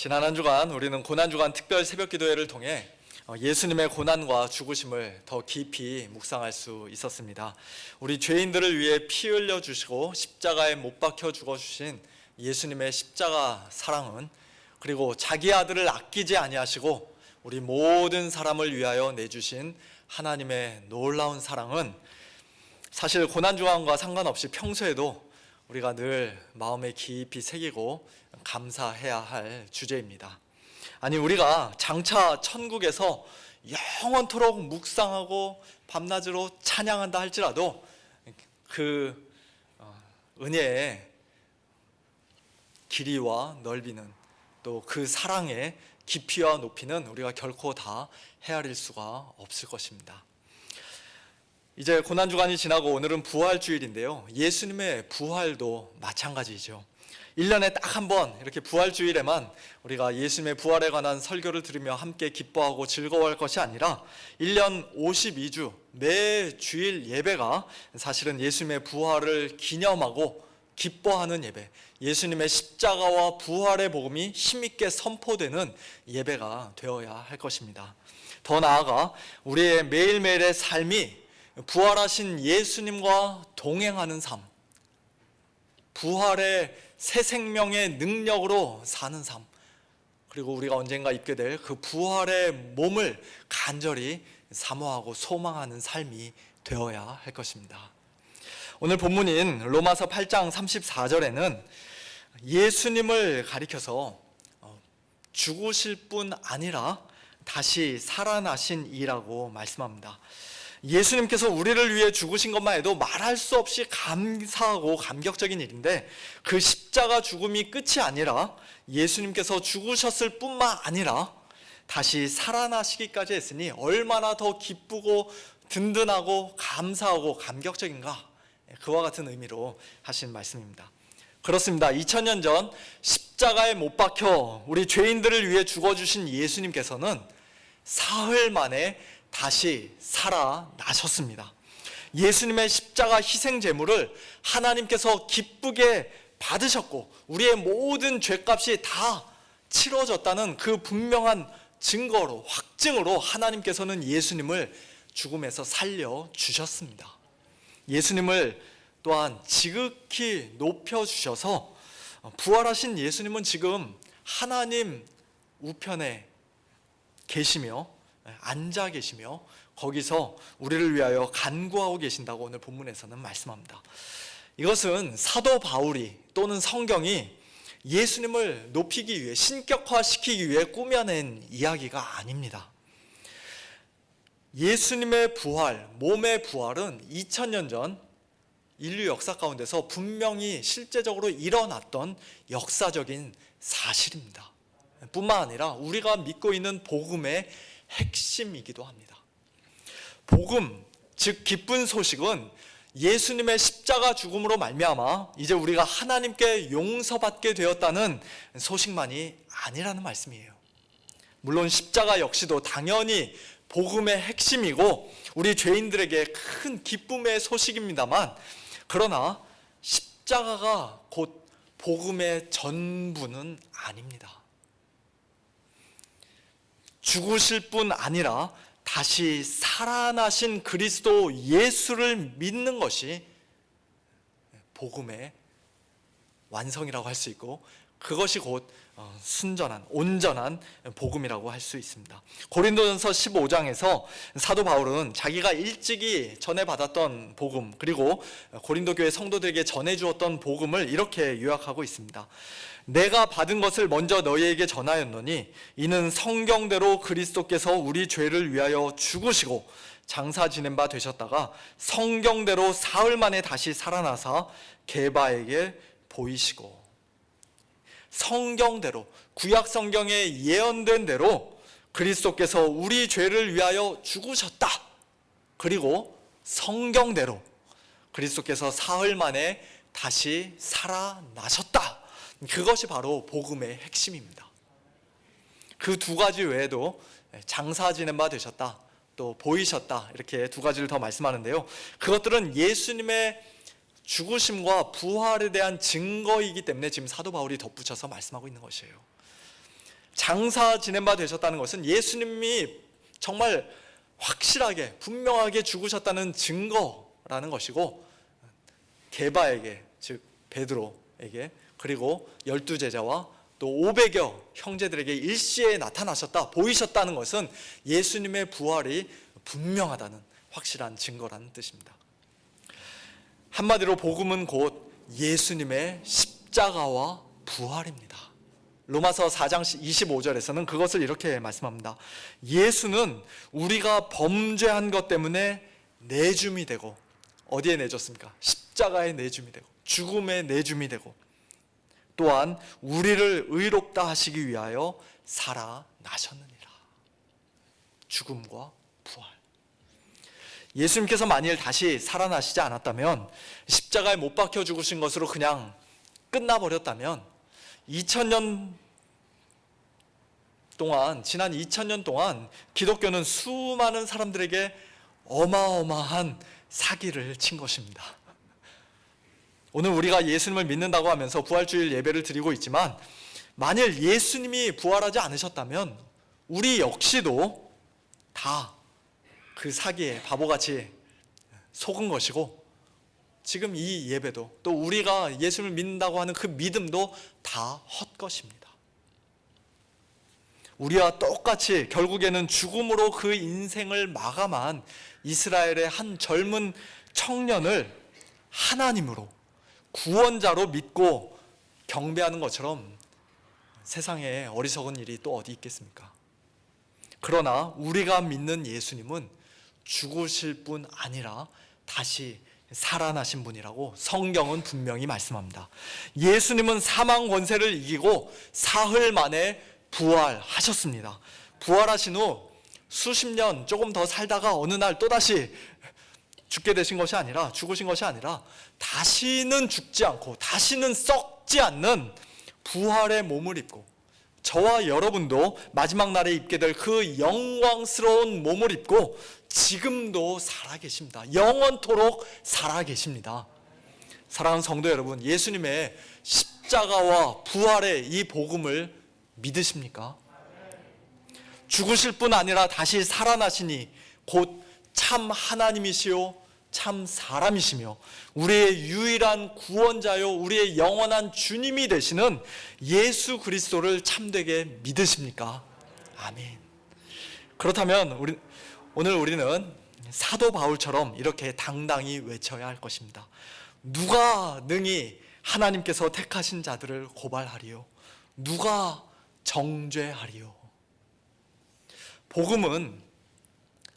지난 한 주간 우리는 고난주간 특별 새벽기도회를 통해 예수님의 고난과 죽으심을 더 깊이 묵상할 수 있었습니다. 우리 죄인들을 위해 피 흘려 주시고 십자가에 못 박혀 죽어주신 예수님의 십자가 사랑은, 그리고 자기 아들을 아끼지 아니하시고 우리 모든 사람을 위하여 내주신 하나님의 놀라운 사랑은 사실 고난주간과 상관없이 평소에도 우리가 늘 마음에 깊이 새기고 감사해야 할 주제입니다. 아니, 우리가 장차 천국에서 영원토록 묵상하고 밤낮으로 찬양한다 할지라도 그 은혜의 길이와 넓이는, 또 그 사랑의 깊이와 높이는 우리가 결코 다 헤아릴 수가 없을 것입니다. 이제 고난주간이 지나고 오늘은 부활주일인데요, 예수님의 부활도 마찬가지죠. 1년에 딱 한 번 이렇게 부활주일에만 우리가 예수님의 부활에 관한 설교를 들으며 함께 기뻐하고 즐거워할 것이 아니라 1년 52주 매 주일 예배가 사실은 예수님의 부활을 기념하고 기뻐하는 예배, 예수님의 십자가와 부활의 복음이 힘있게 선포되는 예배가 되어야 할 것입니다. 더 나아가 우리의 매일매일의 삶이 부활하신 예수님과 동행하는 삶, 부활의 새 생명의 능력으로 사는 삶, 그리고 우리가 언젠가 입게 될 그 부활의 몸을 간절히 사모하고 소망하는 삶이 되어야 할 것입니다. 오늘 본문인 로마서 8장 34절에는 예수님을 가리켜서 죽으실 뿐 아니라 다시 살아나신 이라고 말씀합니다. 예수님께서 우리를 위해 죽으신 것만 해도 말할 수 없이 감사하고 감격적인 일인데, 그 십자가 죽음이 끝이 아니라 예수님께서 죽으셨을 뿐만 아니라 다시 살아나시기까지 했으니 얼마나 더 기쁘고 든든하고 감사하고 감격적인가, 그와 같은 의미로 하신 말씀입니다. 그렇습니다. 2000년 전 십자가에 못 박혀 우리 죄인들을 위해 죽어주신 예수님께서는 사흘 만에 다시 살아나셨습니다. 예수님의 십자가 희생 제물을 하나님께서 기쁘게 받으셨고 우리의 모든 죄값이 다 치러졌다는 그 분명한 증거로, 확증으로 하나님께서는 예수님을 죽음에서 살려주셨습니다. 예수님을 또한 지극히 높여주셔서 부활하신 예수님은 지금 하나님 우편에 계시며 앉아 계시며 거기서 우리를 위하여 간구하고 계신다고 오늘 본문에서는 말씀합니다. 이것은 사도 바울이 또는 성경이 예수님을 높이기 위해, 신격화시키기 위해 꾸며낸 이야기가 아닙니다. 예수님의 부활, 몸의 부활은 2000년 전 인류 역사 가운데서 분명히 실제적으로 일어났던 역사적인 사실입니다. 뿐만 아니라 우리가 믿고 있는 복음의 핵심이기도 합니다. 복음, 즉 기쁜 소식은 예수님의 십자가 죽음으로 말미암아 이제 우리가 하나님께 용서받게 되었다는 소식만이 아니라는 말씀이에요. 물론 십자가 역시도 당연히 복음의 핵심이고 우리 죄인들에게 큰 기쁨의 소식입니다만, 그러나 십자가가 곧 복음의 전부는 아닙니다. 죽으실 뿐 아니라 다시 살아나신 그리스도 예수를 믿는 것이 복음의 완성이라고 할 수 있고, 그것이 곧 순전한, 온전한 복음이라고 할 수 있습니다. 고린도전서 15장에서 사도 바울은 자기가 일찍이 전해받았던 복음, 그리고 고린도 교회 성도들에게 전해주었던 복음을 이렇게 요약하고 있습니다. 내가 받은 것을 먼저 너희에게 전하였노니 이는 성경대로 그리스도께서 우리 죄를 위하여 죽으시고 장사 지낸 바 되셨다가 성경대로 사흘 만에 다시 살아나사 게바에게 보이시고, 성경대로, 구약 성경에 예언된 대로 그리스도께서 우리 죄를 위하여 죽으셨다. 그리고 성경대로 그리스도께서 사흘 만에 다시 살아나셨다. 그것이 바로 복음의 핵심입니다. 그 두 가지 외에도 장사 지낸 바 되셨다, 또 보이셨다, 이렇게 두 가지를 더 말씀하는데요, 그것들은 예수님의 죽으심과 부활에 대한 증거이기 때문에 지금 사도 바울이 덧붙여서 말씀하고 있는 것이에요. 장사 지낸 바 되셨다는 것은 예수님이 정말 확실하게 분명하게 죽으셨다는 증거라는 것이고, 게바에게, 즉 베드로에게, 그리고 12제자와 또 500여 형제들에게 일시에 나타나셨다, 보이셨다는 것은 예수님의 부활이 분명하다는 확실한 증거라는 뜻입니다. 한마디로 복음은 곧 예수님의 십자가와 부활입니다. 로마서 4장 25절에서는 그것을 이렇게 말씀합니다. 예수는 우리가 범죄한 것 때문에 내줌이 되고, 어디에 내줬습니까? 십자가에 내줌이 되고, 죽음에 내줌이 되고, 또한 우리를 의롭다 하시기 위하여 살아나셨느니라. 죽음과 부활. 예수님께서 만일 다시 살아나시지 않았다면, 십자가에 못 박혀 죽으신 것으로 그냥 끝나버렸다면, 2000년 동안, 지난 2000년 동안 기독교는 수많은 사람들에게 어마어마한 사기를 친 것입니다. 오늘 우리가 예수님을 믿는다고 하면서 부활주일 예배를 드리고 있지만, 만일 예수님이 부활하지 않으셨다면 우리 역시도 다 그 사기에 바보같이 속은 것이고, 지금 이 예배도, 또 우리가 예수님을 믿는다고 하는 그 믿음도 다 헛것입니다. 우리와 똑같이 결국에는 죽음으로 그 인생을 마감한 이스라엘의 한 젊은 청년을 하나님으로, 구원자로 믿고 경배하는 것처럼 세상에 어리석은 일이 또 어디 있겠습니까? 그러나 우리가 믿는 예수님은 죽으실 뿐 아니라 다시 살아나신 분이라고 성경은 분명히 말씀합니다. 예수님은 사망 권세를 이기고 사흘 만에 부활하셨습니다. 부활하신 후 수십 년 조금 더 살다가 어느 날 또다시 죽게 되신 것이 아니라, 죽으신 것이 아니라 다시는 죽지 않고 다시는 썩지 않는 부활의 몸을 입고, 저와 여러분도 마지막 날에 입게 될 그 영광스러운 몸을 입고 지금도 살아계십니다. 영원토록 살아계십니다. 사랑하는 성도 여러분, 예수님의 십자가와 부활의 이 복음을 믿으십니까? 죽으실 뿐 아니라 다시 살아나시니 곧 참 하나님이시요 참 사람이시며 우리의 유일한 구원자요 우리의 영원한 주님이 되시는 예수 그리스도를 참되게 믿으십니까? 아멘. 그렇다면 오늘 우리는 사도 바울처럼 이렇게 당당히 외쳐야 할 것입니다. 누가 능히 하나님께서 택하신 자들을 고발하리요? 누가 정죄하리요? 복음은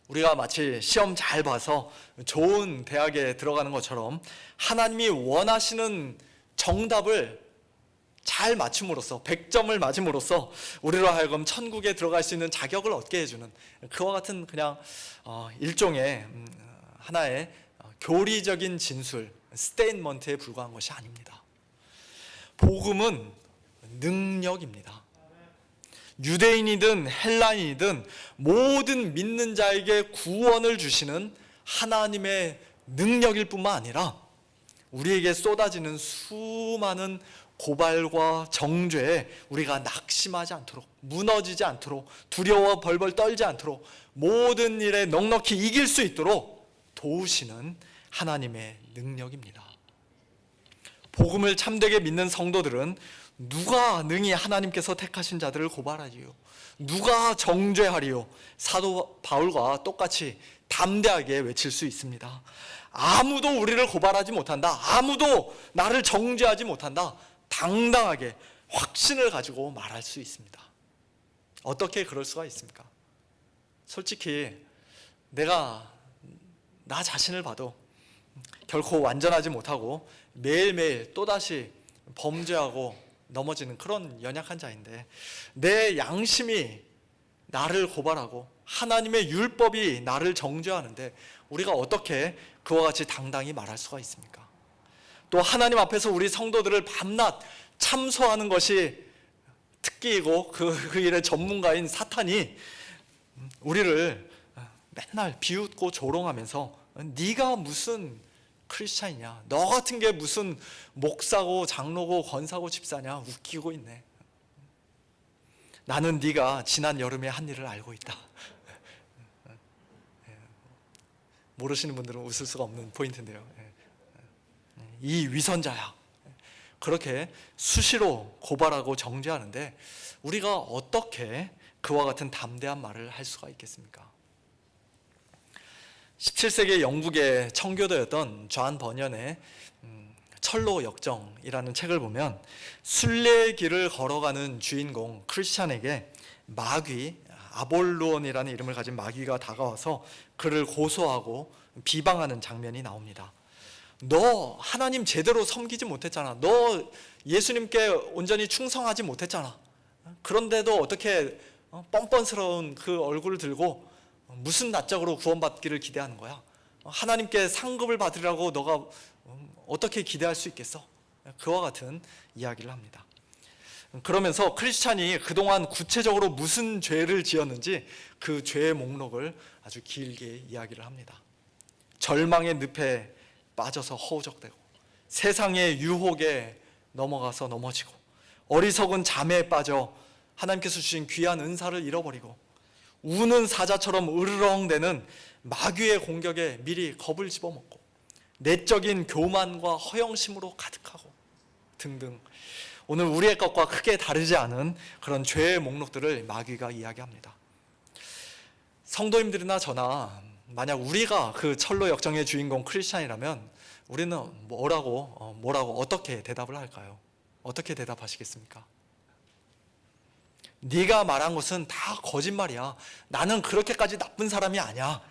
우리가 마치 시험 잘 봐서 좋은 대학에 들어가는 것처럼 하나님이 원하시는 정답을 잘 맞춤으로써, 100점을 맞음으로써 우리로 하여금 천국에 들어갈 수 있는 자격을 얻게 해주는 그와 같은 그냥 일종의 하나의 교리적인 진술, 스테인먼트에 불과한 것이 아닙니다. 복음은 능력입니다. 유대인이든 헬라인이든 모든 믿는 자에게 구원을 주시는 하나님의 능력일 뿐만 아니라 우리에게 쏟아지는 수많은 고발과 정죄에 우리가 낙심하지 않도록, 무너지지 않도록, 두려워 벌벌 떨지 않도록, 모든 일에 넉넉히 이길 수 있도록 도우시는 하나님의 능력입니다. 복음을 참되게 믿는 성도들은 누가 능히 하나님께서 택하신 자들을 고발하리요? 누가 정죄하리요? 사도 바울과 똑같이 담대하게 외칠 수 있습니다. 아무도 우리를 고발하지 못한다. 아무도 나를 정죄하지 못한다. 당당하게 확신을 가지고 말할 수 있습니다. 어떻게 그럴 수가 있습니까? 솔직히 내가 나 자신을 봐도 결코 완전하지 못하고 매일매일 또다시 범죄하고 넘어지는 그런 연약한 자인데, 내 양심이 나를 고발하고 하나님의 율법이 나를 정죄하는데 우리가 어떻게 그와 같이 당당히 말할 수가 있습니까? 또 하나님 앞에서 우리 성도들을 밤낮 참소하는 것이 특기이고 그 일의 전문가인 사탄이 우리를 맨날 비웃고 조롱하면서 네가 무슨 크리스찬이냐, 너 같은 게 무슨 목사고 장로고 권사고 집사냐, 웃기고 있네. 나는 네가 지난 여름에 한 일을 알고 있다. 모르시는 분들은 웃을 수가 없는 포인트인데요. 이 위선자야. 그렇게 수시로 고발하고 정죄하는데 우리가 어떻게 그와 같은 담대한 말을 할 수가 있겠습니까? 17세기 영국의 청교도였던 존 버년의 철로 역정이라는 책을 보면 순례의 길을 걸어가는 주인공 크리스찬에게 마귀, 아볼루온이라는 이름을 가진 마귀가 다가와서 그를 고소하고 비방하는 장면이 나옵니다. 너 하나님 제대로 섬기지 못했잖아. 너 예수님께 온전히 충성하지 못했잖아. 그런데도 어떻게 뻔뻔스러운 그 얼굴을 들고 무슨 낯짝으로 구원받기를 기대하는 거야? 하나님께 상급을 받으라고 너가 어떻게 기대할 수 있겠어? 그와 같은 이야기를 합니다. 그러면서 크리스찬이 그동안 구체적으로 무슨 죄를 지었는지 그 죄의 목록을 아주 길게 이야기를 합니다. 절망의 늪에 빠져서 허우적대고, 세상의 유혹에 넘어가서 넘어지고, 어리석은 잠에 빠져 하나님께서 주신 귀한 은사를 잃어버리고, 우는 사자처럼 으르렁대는 마귀의 공격에 미리 겁을 집어먹고, 내적인 교만과 허영심으로 가득하고 등등, 오늘 우리의 것과 크게 다르지 않은 그런 죄의 목록들을 마귀가 이야기합니다. 성도님들이나 저나 만약 우리가 그 철로 역정의 주인공 크리스찬이라면 우리는 뭐라고 어떻게 대답을 할까요? 어떻게 대답하시겠습니까? 네가 말한 것은 다 거짓말이야. 나는 그렇게까지 나쁜 사람이 아니야.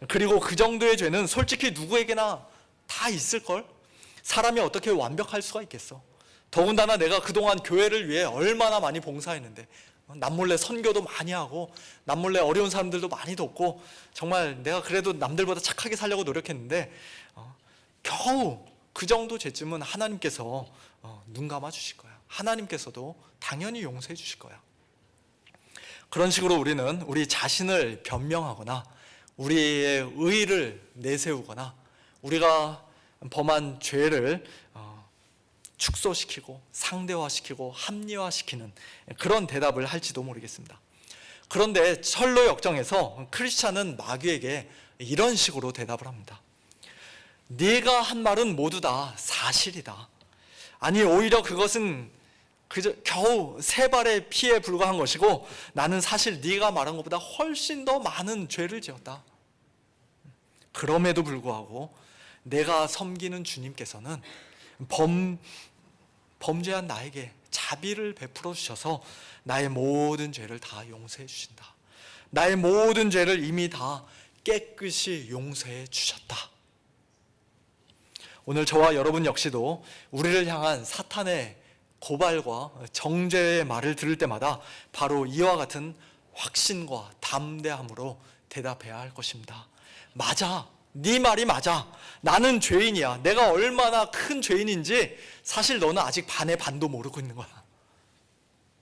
그리고 그 정도의 죄는 솔직히 누구에게나 다 있을걸? 사람이 어떻게 완벽할 수가 있겠어? 더군다나 내가 그동안 교회를 위해 얼마나 많이 봉사했는데, 남몰래 선교도 많이 하고 남몰래 어려운 사람들도 많이 돕고, 정말 내가 그래도 남들보다 착하게 살려고 노력했는데 겨우 그 정도 죄쯤은 하나님께서 눈 감아 주실 거야. 하나님께서도 당연히 용서해 주실 거야. 그런 식으로 우리는 우리 자신을 변명하거나 우리의 의의를 내세우거나 우리가 범한 죄를 축소시키고 상대화시키고 합리화시키는 그런 대답을 할지도 모르겠습니다. 그런데 철로 역정에서 크리스찬은 마귀에게 이런 식으로 대답을 합니다. 네가 한 말은 모두 다 사실이다. 아니 오히려 그것은 그저 겨우 세 발의 피에 불과한 것이고 나는 사실 네가 말한 것보다 훨씬 더 많은 죄를 지었다. 그럼에도 불구하고 내가 섬기는 주님께서는 범죄한 나에게 자비를 베풀어 주셔서 나의 모든 죄를 다 용서해 주신다. 나의 모든 죄를 이미 다 깨끗이 용서해 주셨다. 오늘 저와 여러분 역시도 우리를 향한 사탄의 고발과 정죄의 말을 들을 때마다 바로 이와 같은 확신과 담대함으로 대답해야 할 것입니다. 맞아. 네 말이 맞아. 나는 죄인이야. 내가 얼마나 큰 죄인인지 사실 너는 아직 반의 반도 모르고 있는 거야.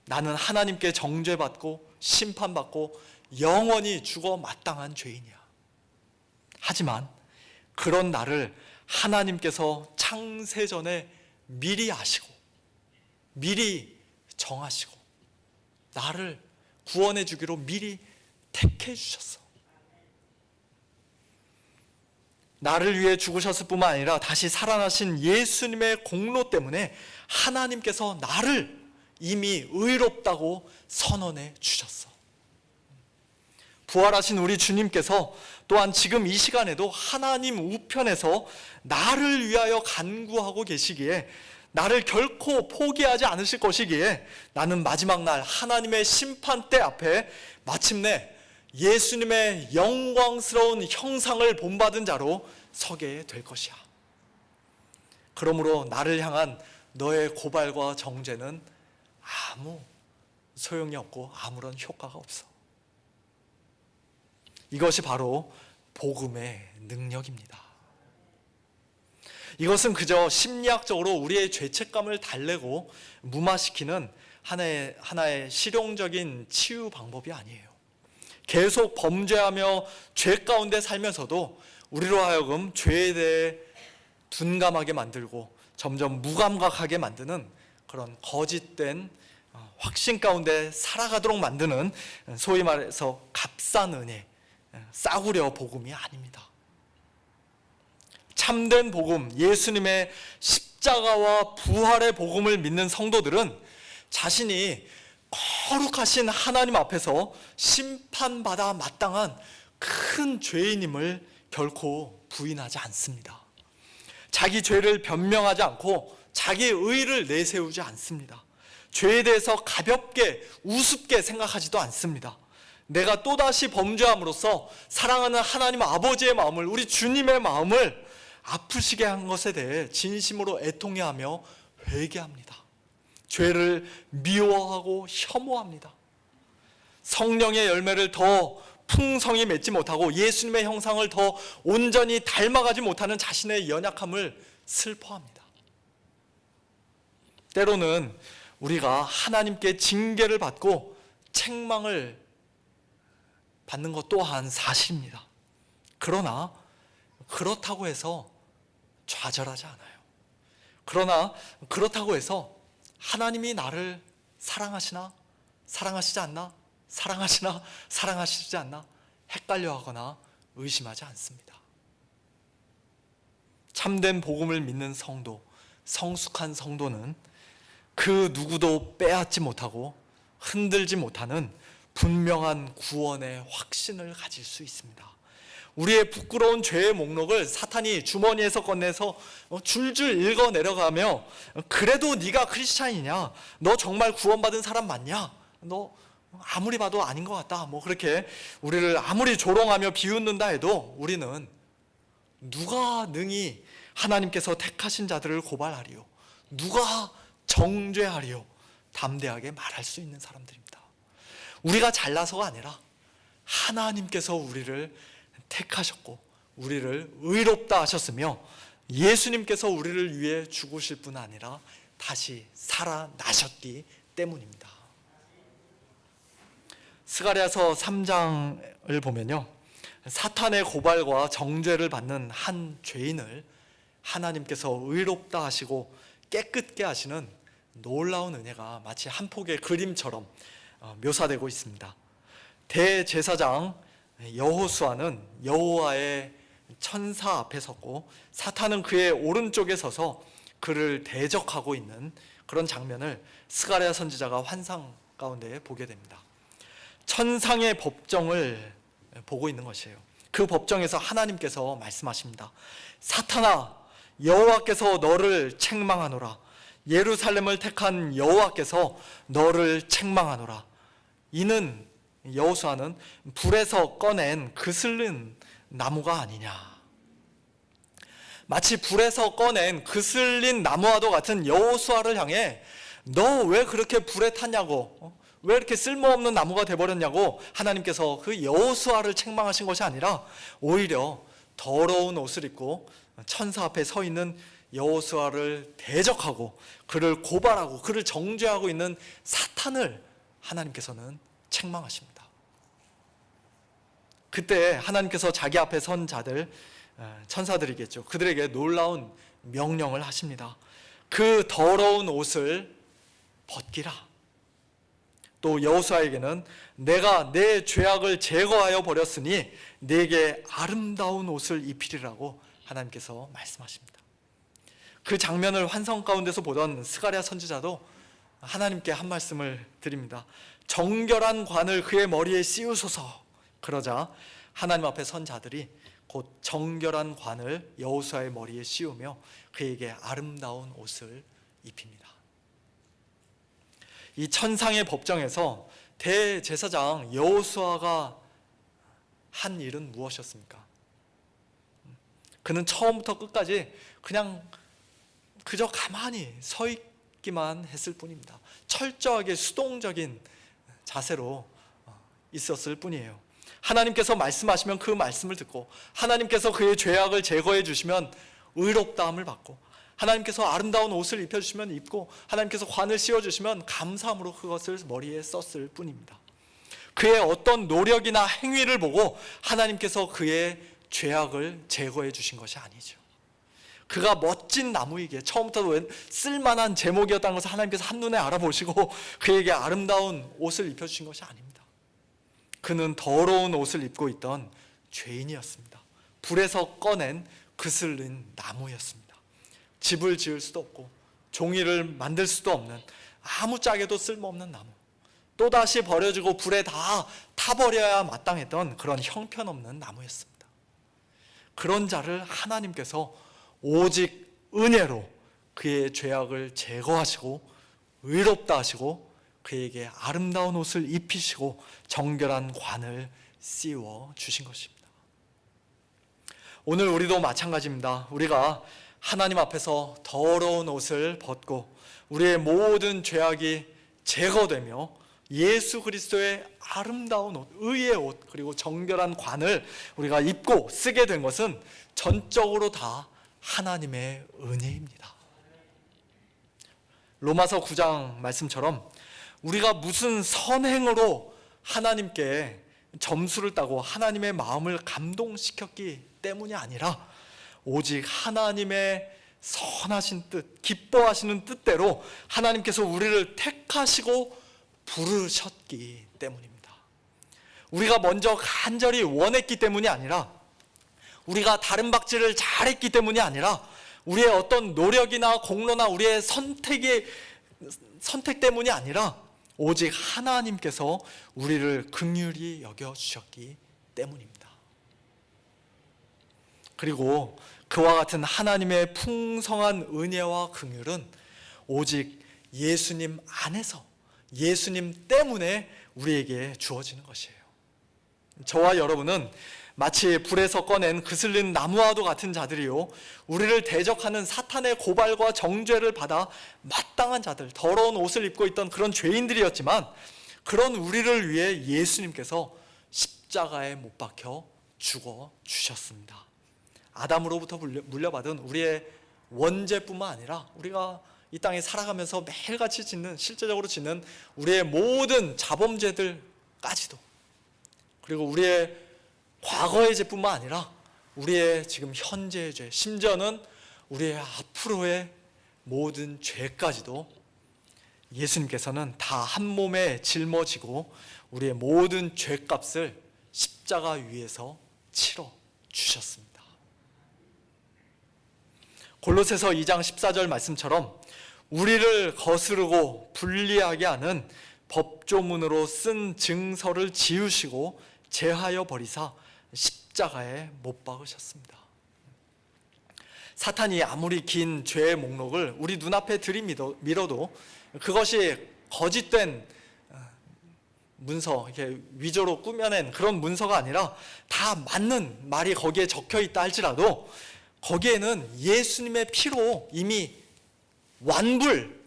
나는 하나님께 정죄받고 심판받고 영원히 죽어 마땅한 죄인이야. 하지만 그런 나를 하나님께서 창세전에 미리 아시고 미리 정하시고 나를 구원해 주기로 미리 택해 주셨어. 나를 위해 죽으셨을 뿐만 아니라 다시 살아나신 예수님의 공로 때문에 하나님께서 나를 이미 의롭다고 선언해 주셨어. 부활하신 우리 주님께서 또한 지금 이 시간에도 하나님 우편에서 나를 위하여 간구하고 계시기에, 나를 결코 포기하지 않으실 것이기에 나는 마지막 날 하나님의 심판대 앞에 마침내 예수님의 영광스러운 형상을 본받은 자로 서게 될 것이야. 그러므로 나를 향한 너의 고발과 정죄는 아무 소용이 없고 아무런 효과가 없어. 이것이 바로 복음의 능력입니다. 이것은 그저 심리학적으로 우리의 죄책감을 달래고 무마시키는 하나의 실용적인 치유 방법이 아니에요. 계속 범죄하며 죄 가운데 살면서도 우리로 하여금 죄에 대해 둔감하게 만들고 점점 무감각하게 만드는 그런 거짓된 확신 가운데 살아가도록 만드는 소위 말해서 값싼 은혜, 싸구려 복음이 아닙니다. 참된 복음, 예수님의 십자가와 부활의 복음을 믿는 성도들은 자신이 거룩하신 하나님 앞에서 심판받아 마땅한 큰 죄인임을 결코 부인하지 않습니다. 자기 죄를 변명하지 않고 자기 의를 내세우지 않습니다. 죄에 대해서 가볍게 우습게 생각하지도 않습니다. 내가 또다시 범죄함으로써 사랑하는 하나님 아버지의 마음을, 우리 주님의 마음을 아프시게 한 것에 대해 진심으로 애통해하며 회개합니다. 죄를 미워하고 혐오합니다. 성령의 열매를 더 풍성히 맺지 못하고 예수님의 형상을 더 온전히 닮아가지 못하는 자신의 연약함을 슬퍼합니다. 때로는 우리가 하나님께 징계를 받고 책망을 받는 것 또한 사실입니다. 그러나 그렇다고 해서 좌절하지 않아요. 그러나 그렇다고 해서 하나님이 나를 사랑하시나? 사랑하시지 않나? 사랑하시나? 사랑하시지 않나? 헷갈려하거나 의심하지 않습니다. 참된 복음을 믿는 성도, 성숙한 성도는 그 누구도 빼앗지 못하고 흔들지 못하는 분명한 구원의 확신을 가질 수 있습니다. 우리의 부끄러운 죄의 목록을 사탄이 주머니에서 꺼내서 줄줄 읽어 내려가며, 그래도 네가 크리스찬이냐? 너 정말 구원받은 사람 맞냐? 너 아무리 봐도 아닌 것 같다. 그렇게 우리를 아무리 조롱하며 비웃는다 해도 우리는 누가 능히 하나님께서 택하신 자들을 고발하리요? 누가 정죄하리요? 담대하게 말할 수 있는 사람들입니다. 우리가 잘나서가 아니라 하나님께서 우리를 택하셨고 우리를 의롭다 하셨으며 예수님께서 우리를 위해 죽으실 뿐 아니라 다시 살아나셨기 때문입니다. 스가랴서 3장을 보면요, 사탄의 고발과 정죄를 받는 한 죄인을 하나님께서 의롭다 하시고 깨끗게 하시는 놀라운 은혜가 마치 한 폭의 그림처럼 묘사되고 있습니다. 대제사장 여호수아는 여호와의 천사 앞에 섰고 사탄은 그의 오른쪽에 서서 그를 대적하고 있는 그런 장면을 스가랴 선지자가 환상 가운데 보게 됩니다. 천상의 법정을 보고 있는 것이에요. 그 법정에서 하나님께서 말씀하십니다. 사탄아, 여호와께서 너를 책망하노라. 예루살렘을 택한 여호와께서 너를 책망하노라. 이는 여호수아는 불에서 꺼낸 그슬린 나무가 아니냐. 마치 불에서 꺼낸 그슬린 나무와도 같은 여호수아를 향해 너 왜 그렇게 불에 탔냐고, 왜 이렇게 쓸모없는 나무가 돼버렸냐고 하나님께서 그 여호수아를 책망하신 것이 아니라 오히려 더러운 옷을 입고 천사 앞에 서 있는 여호수아를 대적하고 그를 고발하고 그를 정죄하고 있는 사탄을 하나님께서는 책망하십니다. 그때 하나님께서 자기 앞에 선 자들, 천사들이겠죠. 그들에게 놀라운 명령을 하십니다. 그 더러운 옷을 벗기라. 또 여호수아에게는 내가 내 죄악을 제거하여 버렸으니 네게 아름다운 옷을 입히리라고 하나님께서 말씀하십니다. 그 장면을 환상 가운데서 보던 스가랴 선지자도 하나님께 한 말씀을 드립니다. 정결한 관을 그의 머리에 씌우소서. 그러자 하나님 앞에 선 자들이 곧 정결한 관을 여호수아의 머리에 씌우며 그에게 아름다운 옷을 입힙니다. 이 천상의 법정에서 대제사장 여호수아가 한 일은 무엇이었습니까? 그는 처음부터 끝까지 그저 가만히 서 있기만 했을 뿐입니다. 철저하게 수동적인 자세로 있었을 뿐이에요. 하나님께서 말씀하시면 그 말씀을 듣고 하나님께서 그의 죄악을 제거해 주시면 의롭다함을 받고 하나님께서 아름다운 옷을 입혀주시면 입고 하나님께서 관을 씌워주시면 감사함으로 그것을 머리에 썼을 뿐입니다. 그의 어떤 노력이나 행위를 보고 하나님께서 그의 죄악을 제거해 주신 것이 아니죠. 그가 멋진 나무이기에 처음부터 쓸만한 제목이었다는 것을 하나님께서 한눈에 알아보시고 그에게 아름다운 옷을 입혀주신 것이 아닙니다. 그는 더러운 옷을 입고 있던 죄인이었습니다. 불에서 꺼낸 그슬린 나무였습니다. 집을 지을 수도 없고 종이를 만들 수도 없는 아무짝에도 쓸모없는 나무, 또다시 버려지고 불에 다 타버려야 마땅했던 그런 형편없는 나무였습니다. 그런 자를 하나님께서 오직 은혜로 그의 죄악을 제거하시고 의롭다 하시고 그에게 아름다운 옷을 입히시고 정결한 관을 씌워 주신 것입니다. 오늘 우리도 마찬가지입니다. 우리가 하나님 앞에서 더러운 옷을 벗고 우리의 모든 죄악이 제거되며 예수 그리스도의 아름다운 옷, 의의 옷, 그리고 정결한 관을 우리가 입고 쓰게 된 것은 전적으로 다 하나님의 은혜입니다. 로마서 9장 말씀처럼 우리가 무슨 선행으로 하나님께 점수를 따고 하나님의 마음을 감동시켰기 때문이 아니라 오직 하나님의 선하신 뜻, 기뻐하시는 뜻대로 하나님께서 우리를 택하시고 부르셨기 때문입니다. 우리가 먼저 간절히 원했기 때문이 아니라, 우리가 다른 박질을 잘했기 때문이 아니라, 우리의 어떤 노력이나 공로나 우리의 선택 때문이 아니라 오직 하나님께서 우리를 긍휼히 여겨주셨기 때문입니다. 그리고 그와 같은 하나님의 풍성한 은혜와 긍휼은 오직 예수님 안에서, 예수님 때문에 우리에게 주어지는 것이에요. 저와 여러분은 마치 불에서 꺼낸 그슬린 나무와도 같은 자들이요, 우리를 대적하는 사탄의 고발과 정죄를 받아 마땅한 자들, 더러운 옷을 입고 있던 그런 죄인들이었지만, 그런 우리를 위해 예수님께서 십자가에 못 박혀 죽어 주셨습니다. 아담으로부터 물려받은 우리의 원죄뿐만 아니라 우리가 이 땅에 살아가면서 매일같이 실제적으로 짓는 우리의 모든 자범죄들까지도, 그리고 우리의 과거의 죄뿐만 아니라 우리의 지금 현재의 죄, 심지어는 우리의 앞으로의 모든 죄까지도 예수님께서는 다 한 몸에 짊어지고 우리의 모든 죄값을 십자가 위에서 치러 주셨습니다. 골로새서 2장 14절 말씀처럼 우리를 거스르고 불리하게 하는 법조문으로 쓴 증서를 지우시고 제하여 버리사 십자가에 못 박으셨습니다. 사탄이 아무리 긴 죄의 목록을 우리 눈앞에 들이밀어도 그것이 거짓된 문서, 이렇게 위조로 꾸며낸 그런 문서가 아니라 다 맞는 말이 거기에 적혀 있다 할지라도 거기에는 예수님의 피로 이미 완불,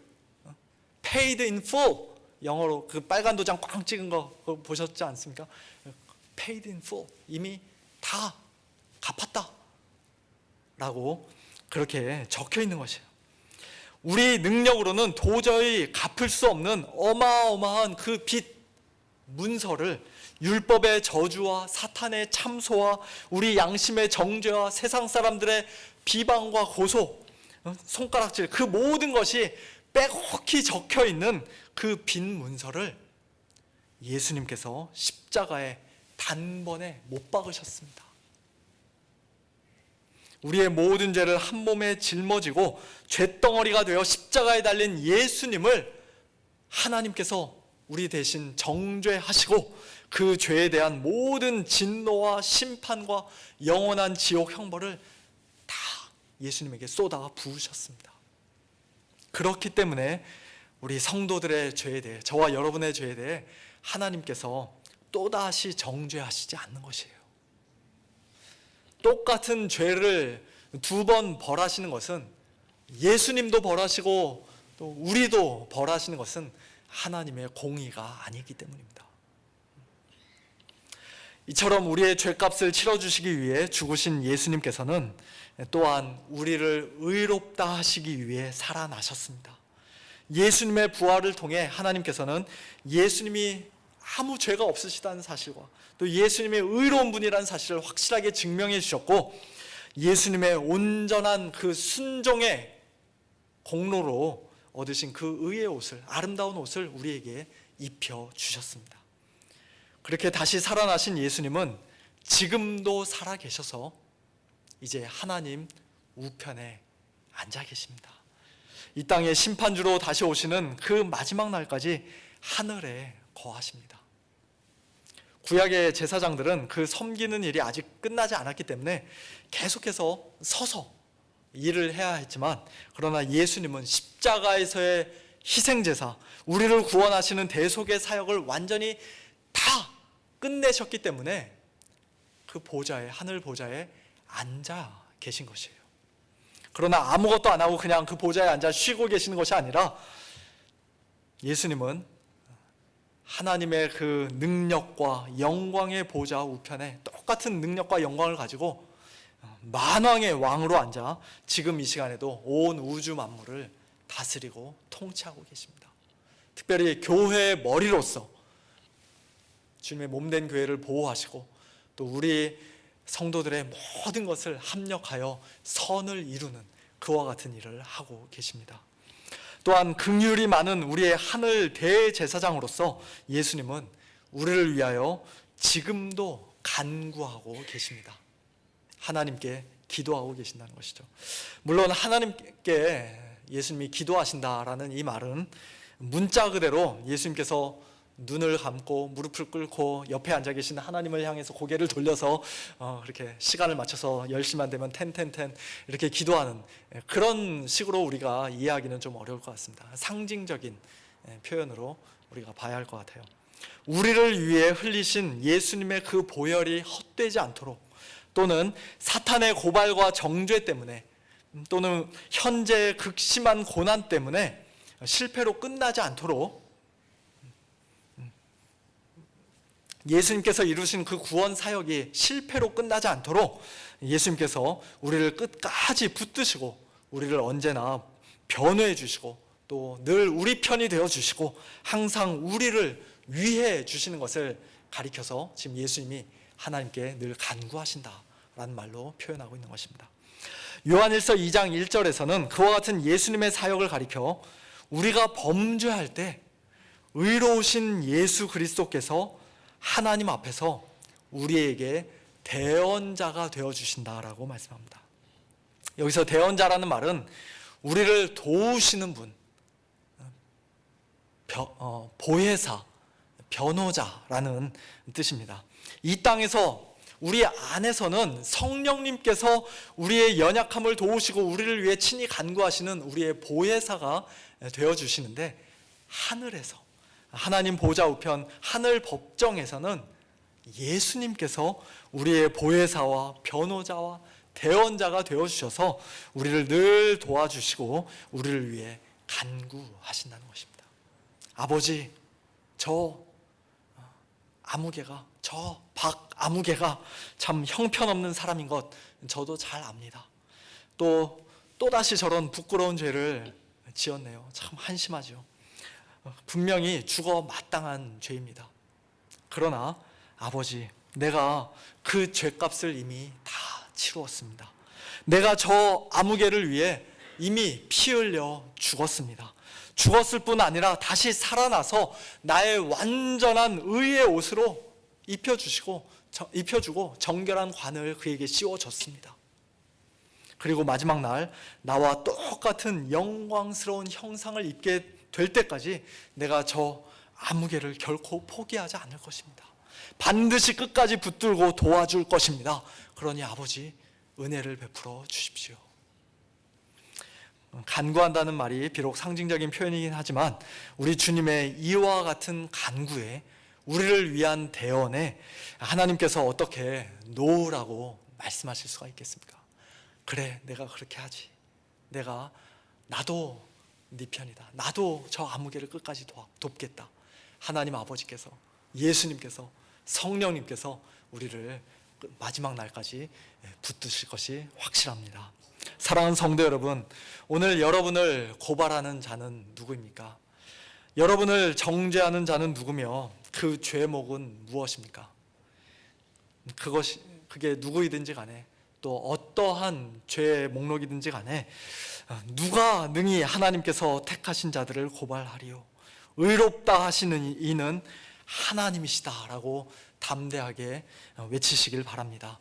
paid in full, 영어로 그 빨간 도장 꽝 찍은 거 보셨지 않습니까? paid in full, 이미 다 갚았다 라고 그렇게 적혀 있는 것이에요. 우리 능력으로는 도저히 갚을 수 없는 어마어마한 그 빚 문서를 율법의 저주와 사탄의 참소와 우리 양심의 정죄와 세상 사람들의 비방과 고소, 손가락질, 그 모든 것이 빼곡히 적혀 있는 그 빈 문서를 예수님께서 십자가에 단번에 못 박으셨습니다. 우리의 모든 죄를 한 몸에 짊어지고 죄덩어리가 되어 십자가에 달린 예수님을 하나님께서 우리 대신 정죄하시고 그 죄에 대한 모든 진노와 심판과 영원한 지옥 형벌을 다 예수님에게 쏟아 부으셨습니다. 그렇기 때문에 우리 성도들의 죄에 대해, 저와 여러분의 죄에 대해 하나님께서 또다시 정죄하시지 않는 것이에요. 똑같은 죄를 두 번 벌하시는 것은, 예수님도 벌하시고 또 우리도 벌하시는 것은 하나님의 공의가 아니기 때문입니다. 이처럼 우리의 죄값을 치러주시기 위해 죽으신 예수님께서는 또한 우리를 의롭다 하시기 위해 살아나셨습니다. 예수님의 부활을 통해 하나님께서는 예수님이 아무 죄가 없으시다는 사실과 또 예수님의 의로운 분이라는 사실을 확실하게 증명해 주셨고, 예수님의 온전한 그 순종의 공로로 얻으신 그 의의 옷을, 아름다운 옷을 우리에게 입혀 주셨습니다. 그렇게 다시 살아나신 예수님은 지금도 살아 계셔서 이제 하나님 우편에 앉아 계십니다. 이 땅의 심판주로 다시 오시는 그 마지막 날까지 하늘에 거하십니다. 구약의 제사장들은 그 섬기는 일이 아직 끝나지 않았기 때문에 계속해서 서서 일을 해야 했지만, 그러나 예수님은 십자가에서의 희생제사, 우리를 구원하시는 대속의 사역을 완전히 다 끝내셨기 때문에 그 보좌에, 하늘 보좌에 앉아 계신 것이에요. 그러나 아무것도 안 하고 그냥 그 보좌에 앉아 쉬고 계시는 것이 아니라, 예수님은 하나님의 그 능력과 영광의 보좌 우편에 똑같은 능력과 영광을 가지고 만왕의 왕으로 앉아 지금 이 시간에도 온 우주 만물을 다스리고 통치하고 계십니다. 특별히 교회의 머리로서 주님의 몸된 교회를 보호하시고 또 우리 성도들의 모든 것을 합력하여 선을 이루는 그와 같은 일을 하고 계십니다. 또한 긍휼이 많은 우리의 하늘 대제사장으로서 예수님은 우리를 위하여 지금도 간구하고 계십니다. 하나님께 기도하고 계신다는 것이죠. 물론 하나님께 예수님이 기도하신다라는 이 말은 문자 그대로 예수님께서 눈을 감고 무릎을 꿇고 옆에 앉아 계신 하나님을 향해서 고개를 돌려서 그렇게 시간을 맞춰서 10시만 되면 텐텐텐 이렇게 기도하는 그런 식으로 우리가 이해하기는 좀 어려울 것 같습니다. 상징적인 표현으로 우리가 봐야 할 것 같아요. 우리를 위해 흘리신 예수님의 그 보혈이 헛되지 않도록, 또는 사탄의 고발과 정죄 때문에, 또는 현재의 극심한 고난 때문에 실패로 끝나지 않도록 예수님께서 이루신 그 구원 사역이 실패로 끝나지 않도록 예수님께서 우리를 끝까지 붙드시고 우리를 언제나 변호해 주시고 또 늘 우리 편이 되어 주시고 항상 우리를 위해 주시는 것을 가리켜서 지금 예수님이 하나님께 늘 간구하신다라는 말로 표현하고 있는 것입니다. 요한일서 2장 1절에서는 그와 같은 예수님의 사역을 가리켜 우리가 범죄할 때 의로우신 예수 그리스도께서 하나님 앞에서 우리에게 대언자가 되어주신다라고 말씀합니다. 여기서 대언자라는 말은 우리를 도우시는 분, 보혜사, 변호자라는 뜻입니다. 이 땅에서 우리 안에서는 성령님께서 우리의 연약함을 도우시고 우리를 위해 친히 간구하시는 우리의 보혜사가 되어주시는데, 하늘에서 하나님 보좌 우편 하늘 법정에서는 예수님께서 우리의 보혜사와 변호자와 대언자가 되어주셔서 우리를 늘 도와주시고 우리를 위해 간구하신다는 것입니다. 아버지, 저 아무개가, 저 박아무개가 참 형편없는 사람인 것 저도 잘 압니다. 또다시 저런 부끄러운 죄를 지었네요. 참 한심하죠. 분명히 죽어 마땅한 죄입니다. 그러나 아버지, 내가 그 죄값을 이미 다 치루었습니다. 내가 저 아무개를 위해 이미 피 흘려 죽었습니다. 죽었을 뿐 아니라 다시 살아나서 나의 완전한 의의 옷으로 입혀주고 정결한 관을 그에게 씌워줬습니다. 그리고 마지막 날 나와 똑같은 영광스러운 형상을 입게 될 때까지 내가 저 아무개를 결코 포기하지 않을 것입니다. 반드시 끝까지 붙들고 도와줄 것입니다. 그러니 아버지, 은혜를 베풀어 주십시오. 간구한다는 말이 비록 상징적인 표현이긴 하지만 우리 주님의 이와 같은 간구에, 우리를 위한 대언에 하나님께서 어떻게 놓으라고 말씀하실 수가 있겠습니까? 그래, 내가 그렇게 하지. 나도 네 편이다. 나도 저 아무개를 끝까지 돕겠다. 하나님 아버지께서, 예수님께서, 성령님께서 우리를 마지막 날까지 붙드실 것이 확실합니다. 사랑하는 성도 여러분, 오늘 여러분을 고발하는 자는 누구입니까? 여러분을 정죄하는 자는 누구며 그 죄목은 무엇입니까? 그게 누구이든지 간에 또 어떠한 죄의 목록이든지 간에 누가 능히 하나님께서 택하신 자들을 고발하리요, 의롭다 하시는 이는 하나님이시다라고 담대하게 외치시길 바랍니다.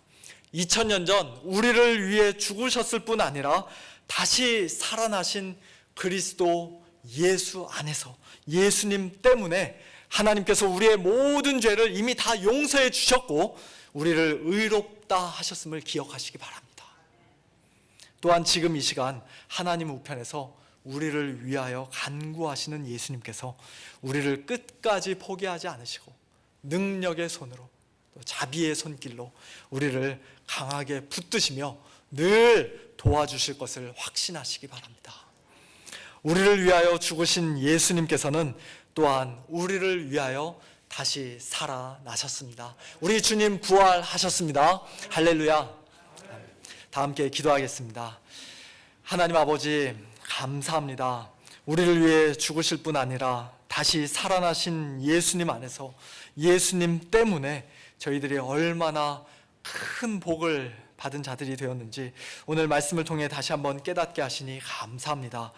2000년 전 우리를 위해 죽으셨을 뿐 아니라 다시 살아나신 그리스도 예수 안에서, 예수님 때문에 하나님께서 우리의 모든 죄를 이미 다 용서해 주셨고 우리를 의롭다 하셨음을 기억하시기 바랍니다. 또한 지금 이 시간 하나님 우편에서 우리를 위하여 간구하시는 예수님께서 우리를 끝까지 포기하지 않으시고 능력의 손으로, 또 자비의 손길로 우리를 강하게 붙드시며 늘 도와주실 것을 확신하시기 바랍니다. 우리를 위하여 죽으신 예수님께서는 또한 우리를 위하여 다시 살아나셨습니다. 우리 주님 부활하셨습니다. 할렐루야. 다 함께 기도하겠습니다. 하나님 아버지, 감사합니다. 우리를 위해 죽으실 뿐 아니라 다시 살아나신 예수님 안에서, 예수님 때문에 저희들이 얼마나 큰 복을 받은 자들이 되었는지 오늘 말씀을 통해 다시 한번 깨닫게 하시니 감사합니다.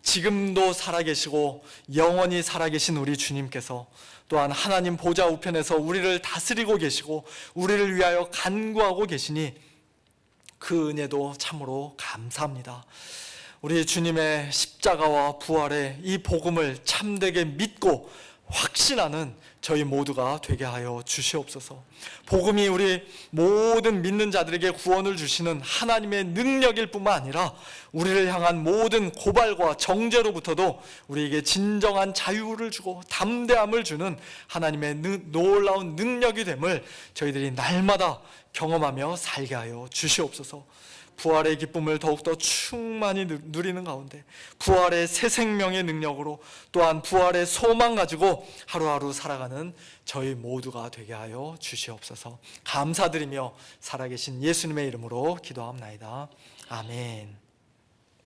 지금도 살아계시고 영원히 살아계신 우리 주님께서 또한 하나님 보좌 우편에서 우리를 다스리고 계시고 우리를 위하여 간구하고 계시니 그 은혜도 참으로 감사합니다. 우리 주님의 십자가와 부활의 이 복음을 참되게 믿고 확신하는 저희 모두가 되게 하여 주시옵소서. 복음이 우리 모든 믿는 자들에게 구원을 주시는 하나님의 능력일 뿐만 아니라 우리를 향한 모든 고발과 정죄로부터도 우리에게 진정한 자유를 주고 담대함을 주는 하나님의 놀라운 능력이 됨을 저희들이 날마다 경험하며 살게 하여 주시옵소서. 부활의 기쁨을 더욱더 충만히 누리는 가운데 부활의 새 생명의 능력으로 또한 부활의 소망 가지고 하루하루 살아가는 저희 모두가 되게 하여 주시옵소서. 감사드리며 살아계신 예수님의 이름으로 기도합나이다. 아멘.